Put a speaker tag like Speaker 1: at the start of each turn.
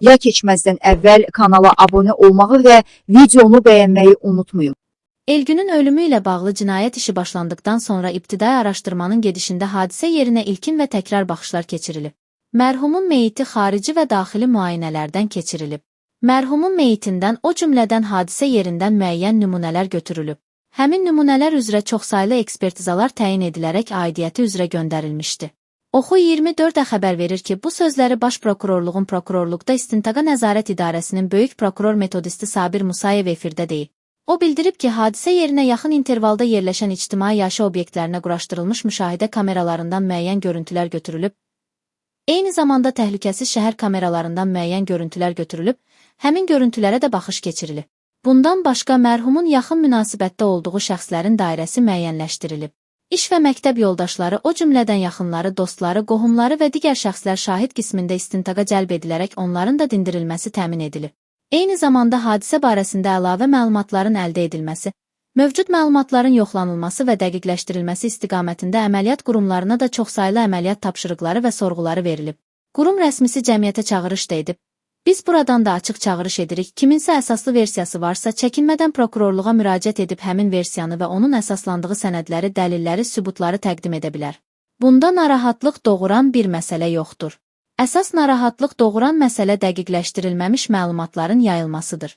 Speaker 1: Ya keçməzdən əvvəl kanala abunə olmağı və videonu bəyənməyi unutmayın.
Speaker 2: Elgünün ölümü ilə bağlı cinayət işi başlandıqdan sonra ibtidai araşdırmanın gedişində hadisə yerinə ilkin və təkrar baxışlar keçirilib. Mərhumun meyiti xarici və daxili müayinələrdən keçirilib. Mərhumun meyitindən, o cümlədən hadisə yerindən müəyyən nümunələr götürülüb. Həmin nümunələr üzrə çoxsaylı ekspertizalar təyin edilərək aidiyyəti üzrə göndərilmişdi. Oxu 24-ə xəbər verir ki, bu sözləri Baş Prokurorluğun Prokurorluqda İstintaqa Nəzarət İdarəsinin böyük prokuror metodisti Sabir Musayev efirdə deyib. O bildirib ki, hadisə yerinə yaxın intervalda yerləşən ictimai yaşayış obyektlərinə quraşdırılmış müşahidə kameralarından müəyyən görüntülər götürülüb. Eyni zamanda təhlükəsiz şəhər kameralarından müəyyən görüntülər götürülüb, həmin görüntülərə də baxış keçirilib. Bundan başqa mərhumun yaxın münasibətdə olduğu şəxslərin dairəsi müəyyənləşdirilib. İş və məktəb yoldaşları, o cümlədən yaxınları, dostları, qohumları və digər şəxslər şahid qismində istintaqa cəlb edilərək onların da dindirilməsi təmin edilib. Eyni zamanda hadisə barəsində əlavə məlumatların əldə edilməsi, mövcud məlumatların yoxlanılması və dəqiqləşdirilməsi istiqamətində əməliyyat qurumlarına da çoxsaylı əməliyyat tapşırıqları və sorğuları verilib. Qurum rəsmisi cəmiyyətə çağırış da edib. Biz buradan da açıq çağırış edirik, kiminsə əsaslı versiyası varsa, çəkinmədən prokurorluğa müraciət edib həmin versiyanı və onun əsaslandığı sənədləri, dəlilləri, sübutları təqdim edə bilər. Bunda narahatlıq doğuran bir məsələ yoxdur. Əsas narahatlıq doğuran məsələ dəqiqləşdirilməmiş məlumatların yayılmasıdır.